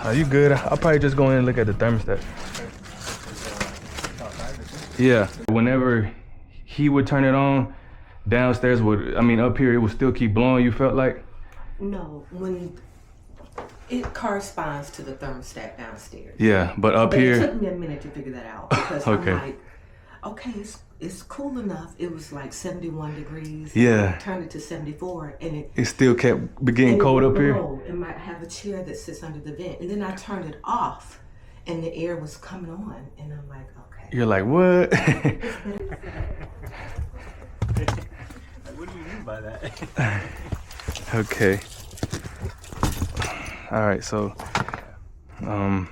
Are you good? I'll probably just go in and look at the thermostat. Yeah, whenever he would turn it on, downstairs would, I mean up here, it would still keep blowing, you felt like? No, when it corresponds to the thermostat downstairs. Yeah, but up here. It took me a minute to figure that out because Okay. I'm like, okay, it's cool enough. It was like 71 degrees. Yeah. I turned it to 74 and it still kept getting cold up here? It might have a chair that sits under the vent. And then I turned it off and the air was coming on and I'm like, okay. You're like, what? What do you mean by that? Okay. All right, so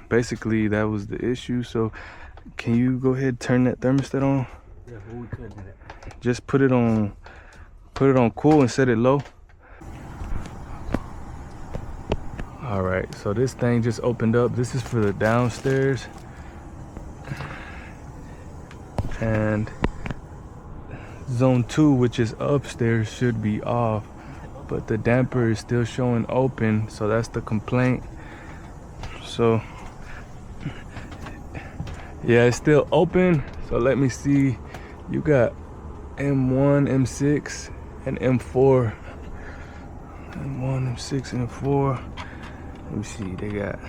basically that was the issue. So can you go ahead and turn that thermostat on? Yeah, well, we could do that. Just put it on cool and set it low. All right, so this thing just opened up. This is for the downstairs. And zone 2, which is upstairs, should be off, but the damper is still showing open, so that's the complaint. So yeah, it's still open. So let me see, you got M1, M6 and M4. M1, M6 and M4. Let me see, they got,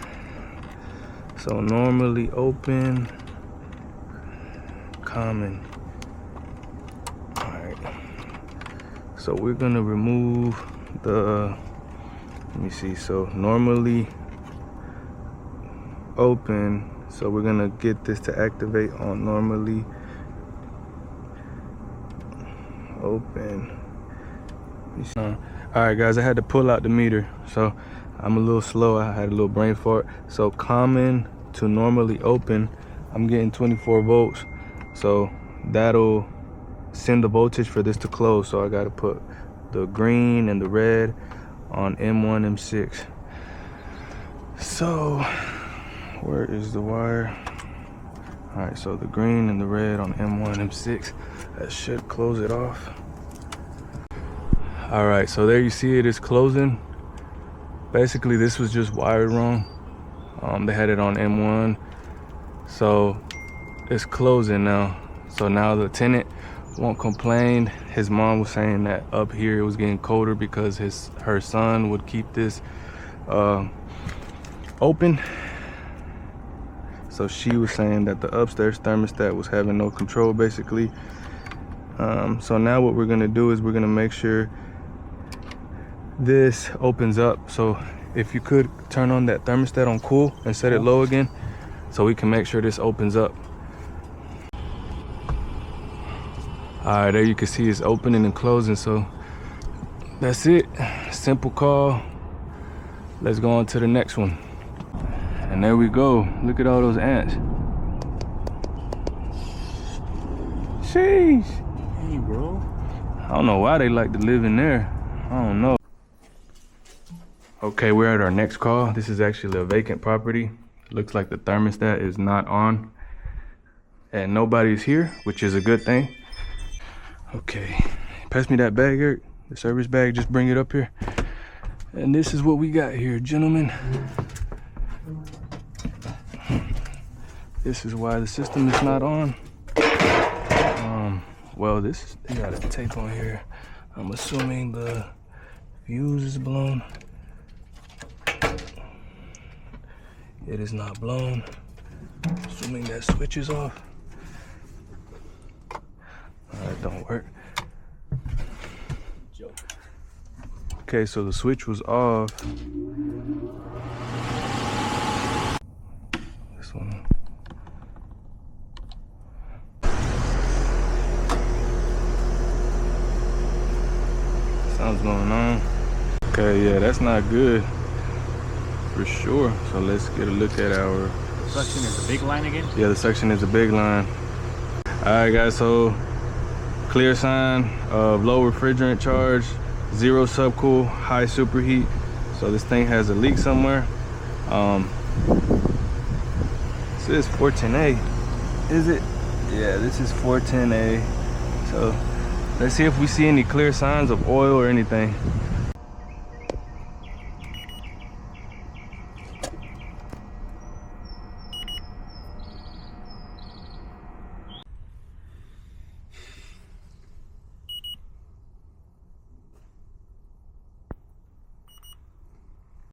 so normally open, common. All right, so we're gonna remove the, let me see, so normally open, so we're gonna get this to activate on normally open. All right guys, I had to pull out the meter, so I'm a little slow. I had a little brain fart. So common to normally open, I'm getting 24 volts, so that'll send the voltage for this to close. So I got to put the green and the red on M1, M6. So where is the wire? All right, so the green and the red on M1, M6, that should close it off. All right, so there you see it is closing. Basically this was just wired wrong. They had it on M1, so it's closing now. So now the tenant won't complain. His mom was saying that up here it was getting colder because her son would keep this open. So she was saying that the upstairs thermostat was having no control basically. So now what we're gonna do is we're gonna make sure this opens up. So if you could turn on that thermostat on cool and set it low again, so we can make sure this opens up. All right, there you can see it's opening and closing. So that's it, simple call. Let's go on to the next one. And there we go, look at all those ants. Sheesh. Hey bro, I don't know why they like to live in there. I don't know. Okay, we're at our next call. This is actually a vacant property. Looks like the thermostat is not on and nobody's here, which is a good thing. Okay, pass me that bag, Eric. The service bag, just bring it up here. And this is what we got here, gentlemen. This is why the system is not on. Well, they got a tape on here. I'm assuming the fuse is blown. It is not blown. Assuming that switch is off. That don't work. Okay, so the switch was off. This one. Something's going on. Okay, yeah, that's not good for sure. So let's get a look at our suction is a big line again? Yeah, the suction is a big line. All right guys, so clear sign of low refrigerant charge, 0 subcool, high superheat. So this thing has a leak somewhere. This is 410A, is it? Yeah, this is 410A. So let's see if we see any clear signs of oil or anything.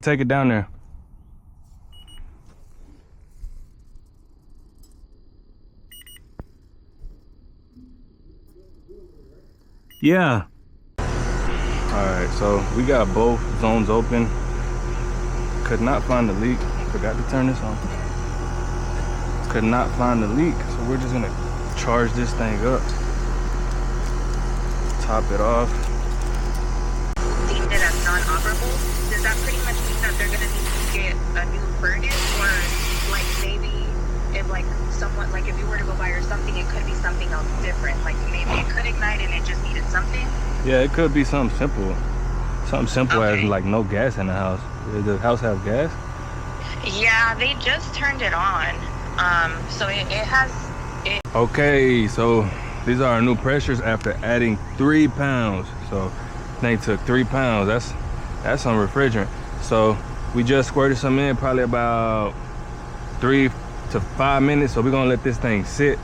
Take it down there. Yeah. Alright, so we got both zones open. Could not find the leak. Forgot to turn this on. Could not find the leak, so we're just gonna charge this thing up. Top it off. Deemed it as non-operable. Does that pretty much mean that they're gonna need to get a new furnace, or like maybe if like someone, like if you were to go buy or something, it could be something else different. Like maybe it could ignite and it just needed something. Yeah, it could be something simple. Something simple Okay. as like no gas in the house. Does the house have gas? Yeah, they just turned it on. So it has. Okay, so these are our new pressures after adding 3 pounds. So they took 3 pounds. That's some refrigerant. So we just squirted some in, probably about 3 to 5 minutes. So we're gonna let this thing sit.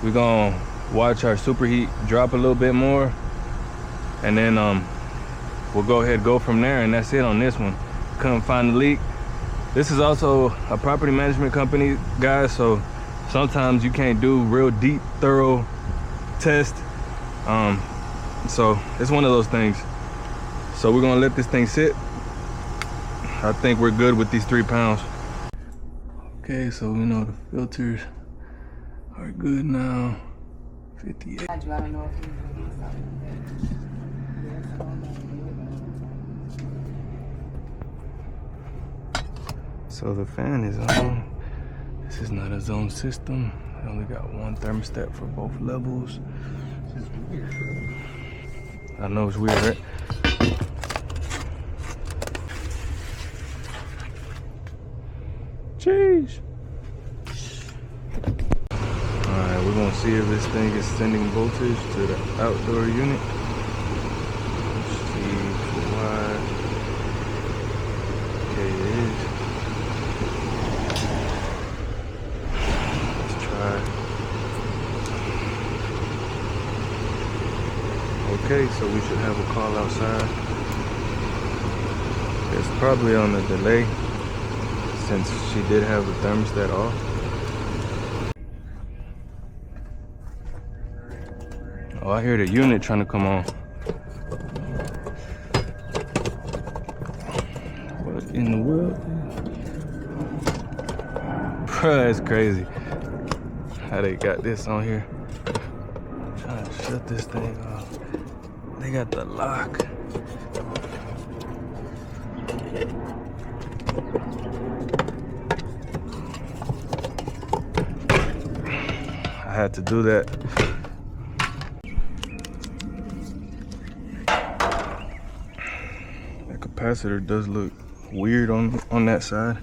We're gonna watch our superheat drop a little bit more, and then we'll go ahead and go from there. And that's it on this one. Couldn't find the leak. This is also a property management company, guys, so sometimes you can't do real deep, thorough test. So it's one of those things. So we're gonna let this thing sit. I think we're good with these 3 pounds. Okay, so we know the filters are good now. 58. I don't know if you can do something. So the fan is on. This is not a zone system. I only got one thermostat for both levels. This is weird. I know it's weird, right? Jeez. Alright, we're gonna see if this thing is sending voltage to the outdoor unit. Let's see why. Okay, it is. Let's try. Okay, so we should have a call outside. It's probably on the delay since she did have the thermostat off. Oh, I hear the unit trying to come on. What in the world? Bruh, that's crazy. How they got this on here. Trying to shut this thing off. They got the lock. I had to do that. That capacitor does look weird on that side.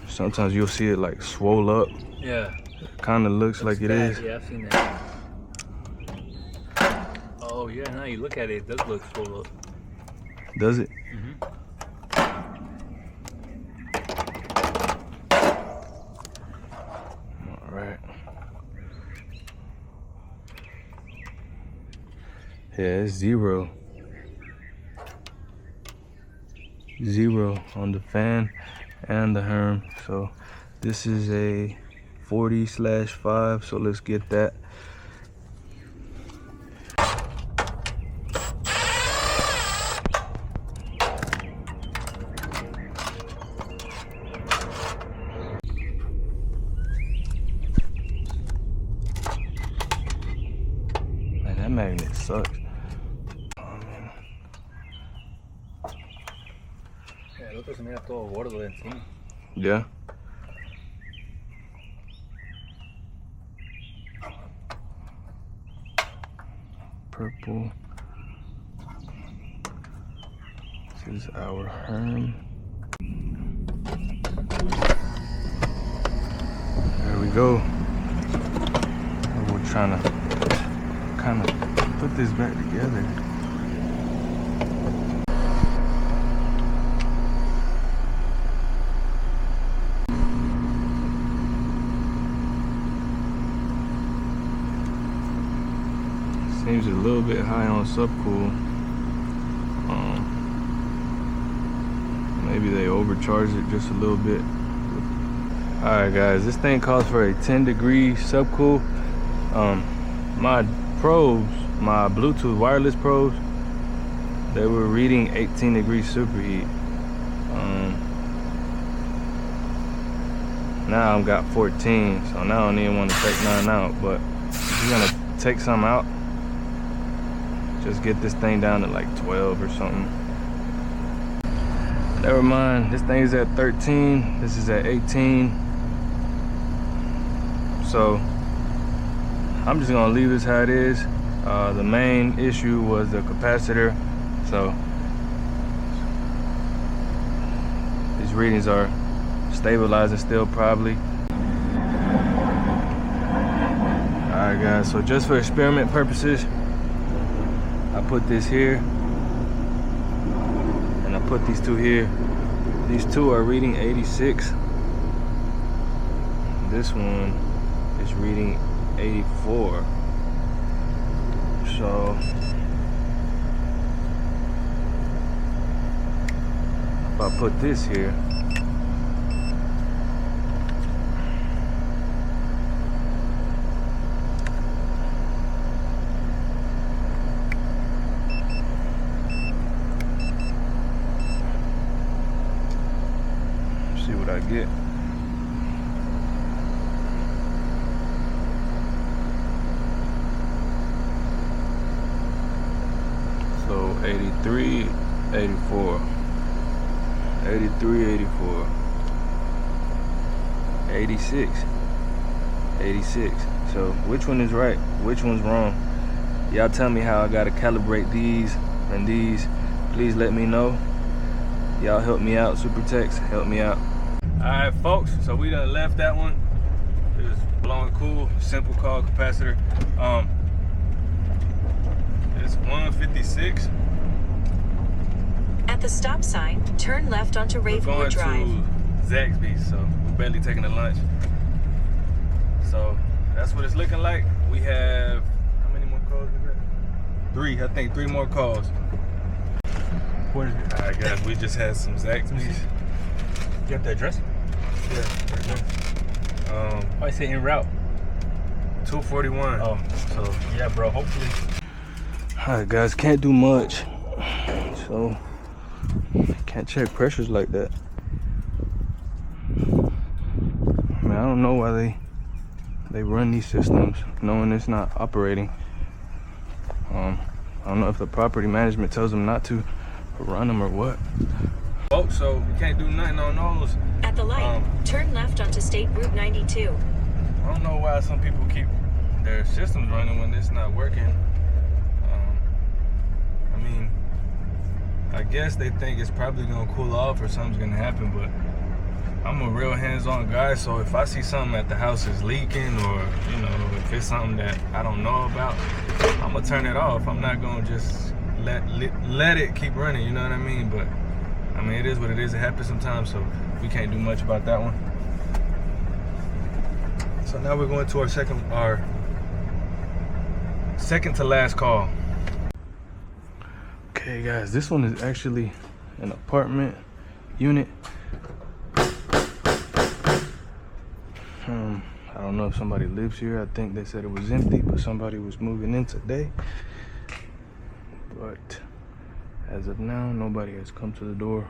Sometimes you'll see it like swole up. Yeah. Kind of looks like it is. Yeah, I've seen that. Oh yeah, now you look at it, it does look swole up. Does it? All right. Yeah, it's 0. 0 on the fan and the Herm. So this is a 40/5. So let's get that. Man, that magnet sucks. El otro se mira todo gordo de encima. Yeah. Purple. This is our Herm. There we go. We're trying to kind of put this back together. Seems a little bit high on subcool. maybe they overcharged it just a little bit. All right, guys, this thing calls for a 10-degree subcool. My probes, my Bluetooth wireless probes, they were reading 18 degrees superheat. Now I've got 14, so now I don't even want to take none out, but if you're gonna take some out, just get this thing down to like 12 or something. Never mind, this thing is at 13, this is at 18. So I'm just gonna leave this how it is. The main issue was the capacitor, so these readings are stabilizing still probably. Alright guys, so just for experiment purposes, I put this here and I put these two here. These two are reading 86. This one is reading 84. So if I put this here, see what I get. So 83, 84, 83, 84, 86, 86. So which one is right? Which one's wrong? Y'all tell me how I gotta calibrate these and these. Please let me know. Y'all help me out. Super text, help me out. All right, folks. So we done left that one. It was blowing cool. Simple call capacitor. It's 156. At the stop sign, turn left onto Ravenwood Drive. We're going to Zaxby's, so we're barely taking a lunch. So that's what it's looking like. We have, how many more calls we got? 3, I think 3 more calls. What is it? All right, guys, we just had some Zaxby's. You have the address? Yeah, right there. I say en route. 241. Oh, so yeah, bro. Hopefully. All right, guys, can't do much. So can't check pressures like that. I mean, I don't know why they run these systems knowing it's not operating. I don't know if the property management tells them not to run them or what. Oh, so we can't do nothing on those. At the light, turn left onto State Route 92. I don't know why some people keep their systems running when it's not working. I mean, I guess they think it's probably gonna cool off or something's gonna happen, but I'm a real hands-on guy, so if I see something at the house is leaking, or you know, if it's something that I don't know about, I'm gonna turn it off. I'm not gonna just let it keep running, you know what I mean? But I mean, it is what it is. It happens sometimes, so we can't do much about that one. So now we're going to our second to last call. Okay, guys, this one is actually an apartment unit. I don't know if somebody lives here. I think they said it was empty, but somebody was moving in today. But as of now, nobody has come to the door.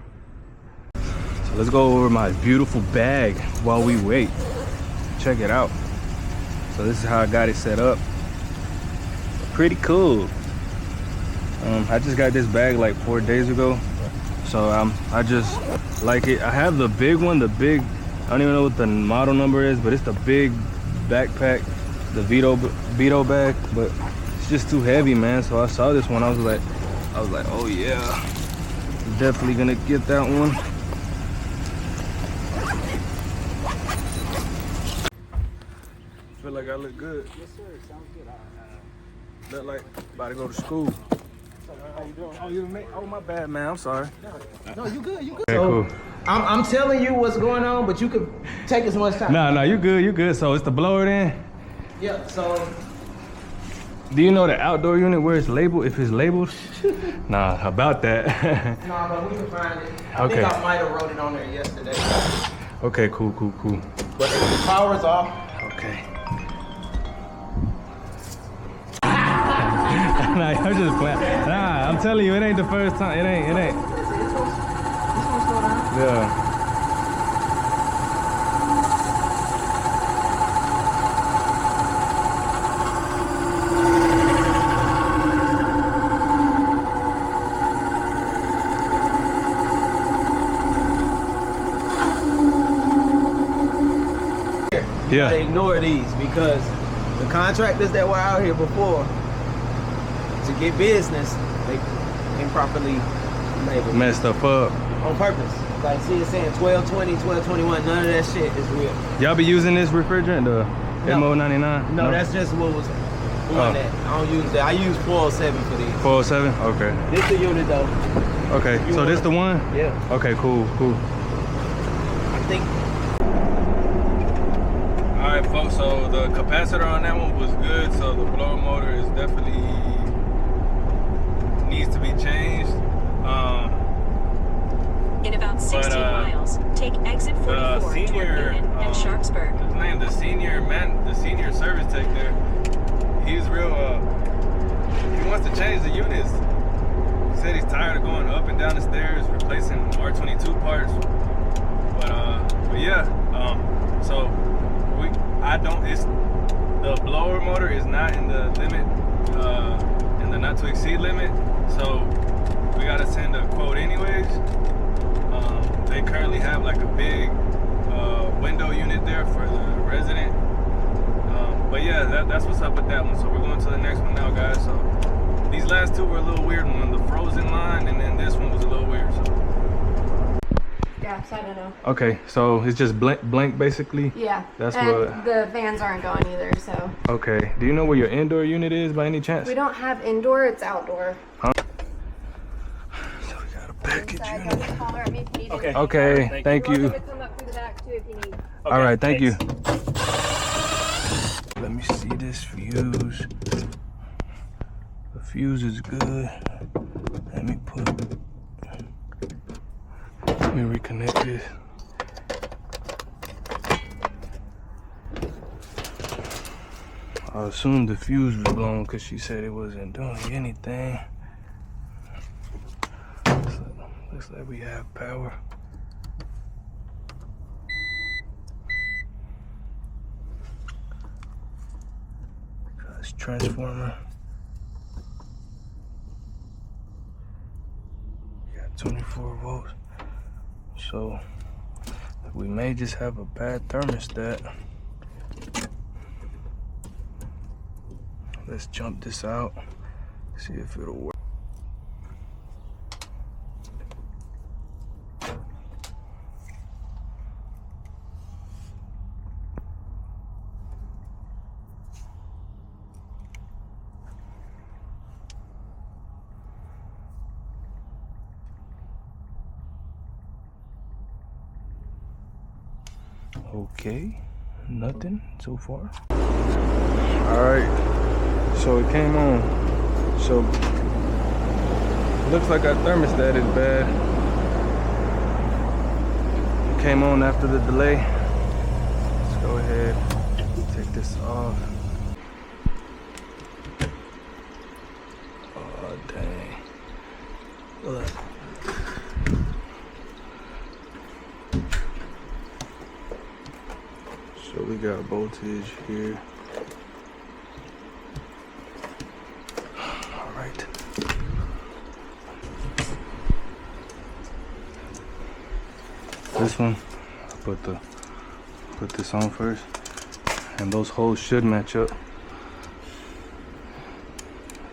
So let's go over my beautiful bag while we wait. Check it out. So this is how I got it set up. Pretty cool. I just got this bag like 4 days ago. So I just like it. I have the big one, I don't even know what the model number is, but it's the big backpack, the Vito bag, but it's just too heavy, man. So I saw this one, I was like, oh yeah, definitely gonna get that one. Feel like I look good. Yes, sir. Sounds good. Look like about to go to school. How you doing? Oh, you mate? Oh, my bad, man. I'm sorry. No, you good. You good. Okay, cool. I'm telling you what's going on, but you could take as much time. No, you good. You good. So it's the blower then? Yeah. So Do you know the outdoor unit where it's labeled? If it's labeled? Nah, about that. Nah, but we can find it. I Okay. think I might have wrote it on there yesterday. Okay, cool. But the power's off. Okay. Nah, I'm just playing. Nah, I'm telling you, it ain't the first time. It ain't. This one's slow down. Yeah. They Yeah. ignore these because the contractors that were out here before to get business, they improperly labeled Messed up. on purpose. Like, see, it's saying 1220, 1221. None of that shit is real. Y'all be using this refrigerant, the No. MO99? No, that's just what was on that. I don't use that. I use 407 for these. 407? Okay. This the unit though. Okay. You So want this the one? Yeah. Okay, cool. I think. All right, folks, so the capacitor on that one was good, so the blower motor is definitely needs to be changed. In about 16 miles, take exit 44 toward senior, Newton and Sharpsburg. His name, the senior service tech there, he's real, he wants to change the units. He said he's tired of going up and down the stairs, replacing R22 parts. But yeah, so it's the blower motor is not in the limit, in the not to exceed limit, so we gotta send a quote anyways. They currently have like a big window unit there for the resident, but yeah, that's what's up with that one. So we're going to the next one now, guys. So these last two were a little weird one, the frozen line, and then this one was a little weird. So Yeah, so I don't know. okay, so it's just blank basically. Yeah. That's and what- the fans aren't going either, so. Okay, do you know where your indoor unit is by any chance? We don't have indoor, it's outdoor. So we got a package Inside, unit. guys, holler at me if you need Okay. anything. Okay, thank You're you. welcome to come up through the back too if you need. All right, thank you. Thanks. Let me see this fuse. The fuse is good. Let me reconnect this. I assumed the fuse was blown because she said it wasn't doing anything. Looks like we have power. That's transformer. Got 24 volts. So we may just have a bad thermostat. Let's jump this out, see if it'll work. Okay, nothing so far. All right, so it came on. So looks like our thermostat is bad. It came on after the delay. Let's go ahead, take this off. Oh dang. Look. So we got voltage here. All right. This one, I put this on first, and those holes should match up.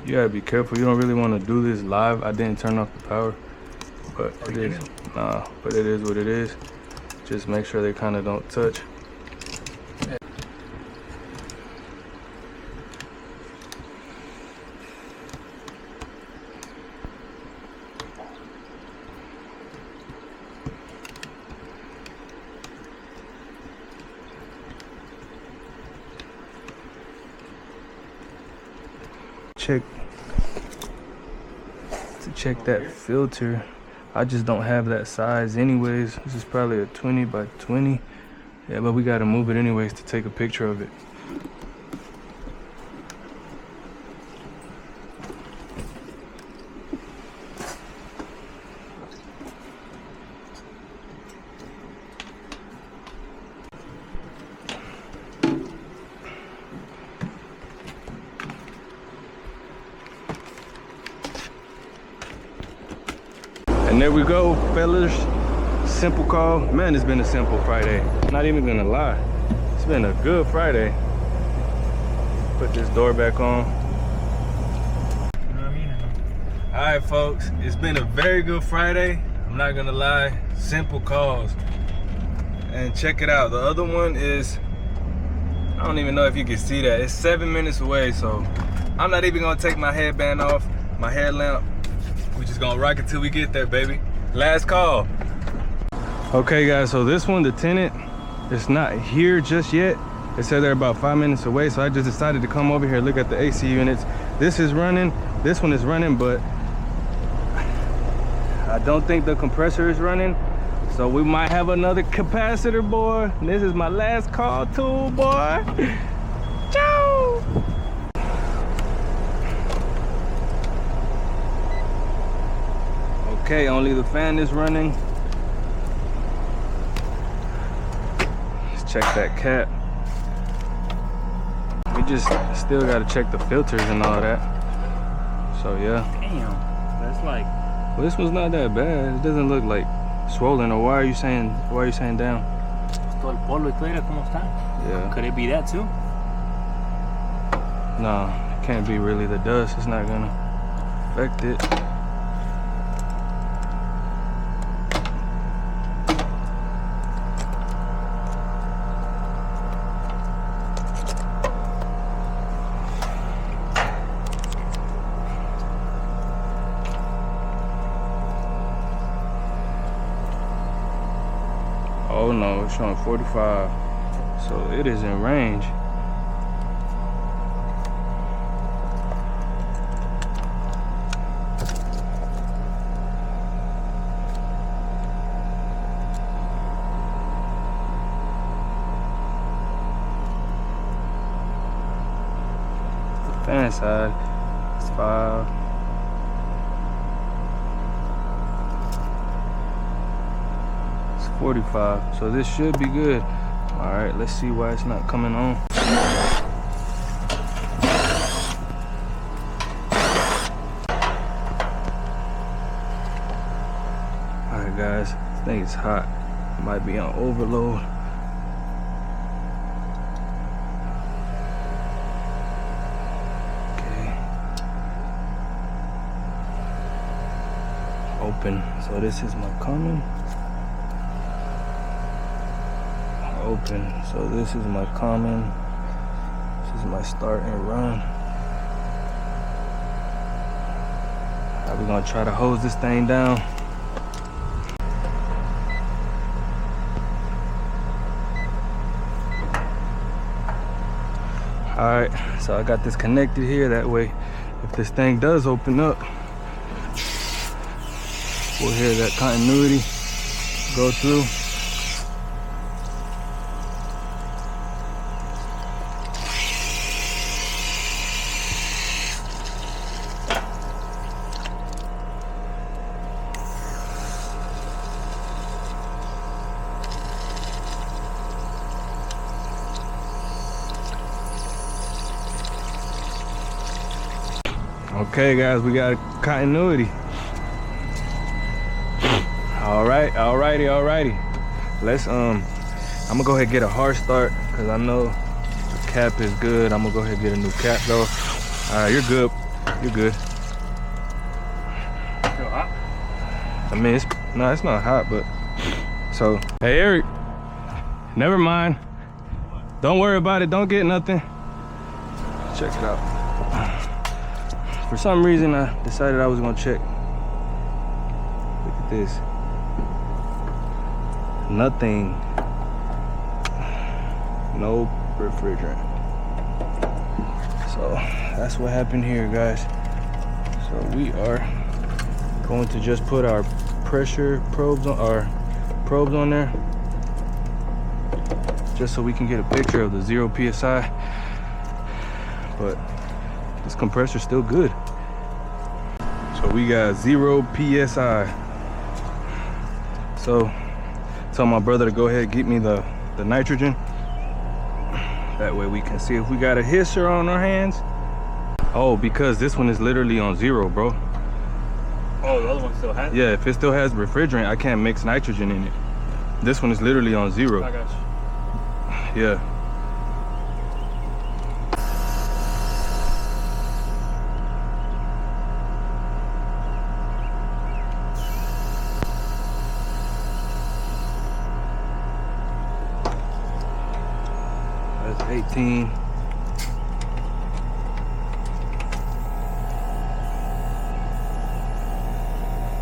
You gotta be careful. You don't really want to do this live. I didn't turn off the power, but it is. Nah, but it is what it is. Just make sure they kind of don't touch. check that filter. I just don't have that size anyways. This is probably a 20 by 20. Yeah, but we gotta move it anyways to take a picture of it. And there we go, fellas. Simple call. Man, it's been a simple Friday. Not even gonna lie. It's been a good Friday. Put this door back on. All right, folks. It's been a very good Friday. I'm not gonna lie. Simple calls. And check it out. The other one is, I don't even know if you can see that. It's 7 minutes away, so I'm not even gonna take my headband off, my headlamp. We just gonna rock it till we get there, baby. Last call. Okay, guys, so this one, the tenant, it's not here just yet. It said they're about 5 minutes away, so I just decided to come over here, look at the AC units. This is running, this one is running, but I don't think the compressor is running. So we might have another capacitor, boy. This is my last call too, boy. Ciao. Okay, only the fan is running. Let's check that cap. We just still gotta check the filters and all that. So yeah. Damn, that's like. Well, this one's not that bad. It doesn't look like swollen. Or why are you saying down? Todo el polvo y todo era como está. Yeah. Could it be that too? No, it can't be really the dust. It's not gonna affect it. Oh no, it's showing 45. So it is in range. The fan side is 5. It's 45, so this should be good. All right, let's see why it's not coming on. All right, guys, I think it's hot. It might be on overload. Okay. Open. So this is my common. Open. So this is my common. This is my start and run. Now we're gonna try to hose this thing down. All right, so I got this connected here. That way, if this thing does open up, we'll hear that continuity go through. Okay, guys, we got continuity. Alrighty. Let's I'm gonna go ahead and get a hard start because I know the cap is good. I'm gonna go ahead and get a new cap though. Alright, you're good. Feel hot? I mean, it's not hot, but so hey, Eric, never mind. Don't worry about it. Don't get nothing. Check it out. For some reason, I decided I was gonna check. Look at this. Nothing. No refrigerant. So that's what happened here, guys. So we are going to just put our pressure probes on there, just so we can get a picture of the 0 psi. But this compressor's still good. So we got 0 psi. So tell my brother to go ahead and get me the nitrogen. That way we can see if we got a hisser on our hands. Oh, because this one is literally on 0, bro. Oh, the other one still has it? Yeah, if it still has refrigerant, I can't mix nitrogen in it. This one is literally on 0. I got you. Yeah. That's 18.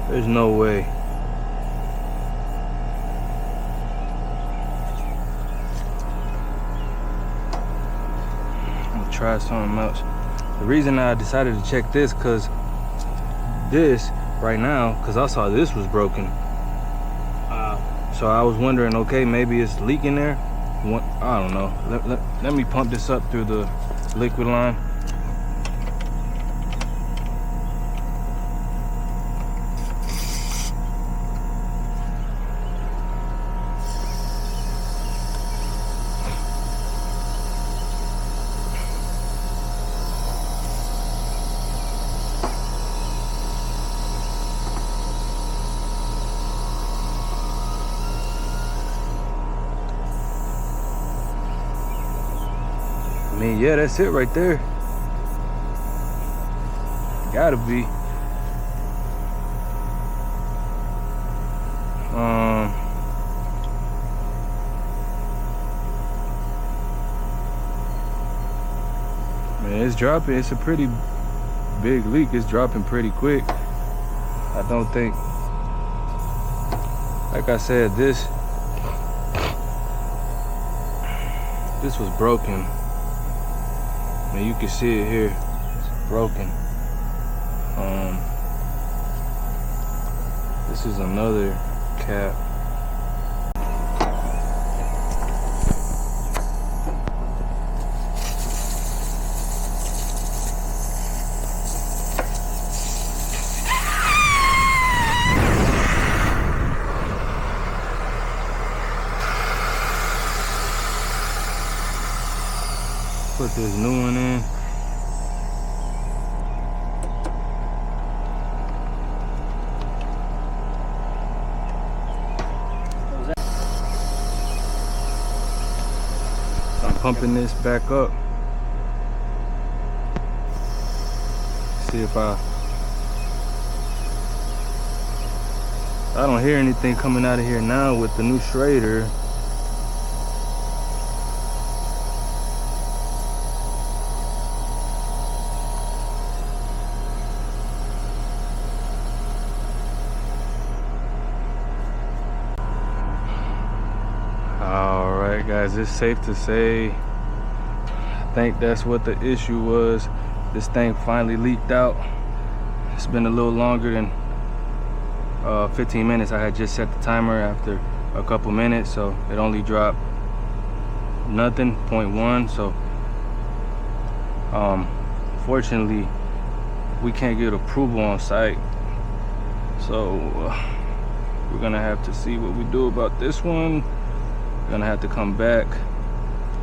There's no way. I'm gonna try something else. The reason I decided to check this, cause this right now, cause I saw this was broken. So I was wondering, okay, maybe it's leaking there. I don't know. Let me pump this up through the liquid line. I mean, yeah, that's it right there. Gotta be. Man, it's dropping. It's a pretty big leak. It's dropping pretty quick. I don't think, like I said, this was broken. And you can see it here, it's broken. This is another cap. Put this new one in. I'm pumping this back up. See if I don't hear anything coming out of here now with the new Schrader. Alright guys, it's safe to say, I think that's what the issue was. This thing finally leaked out. It's been a little longer than 15 minutes. I had just set the timer after a couple minutes, so it only dropped nothing, 0.1. So fortunately we can't get approval on site, so we're gonna have to see what we do about this one. Gonna have to come back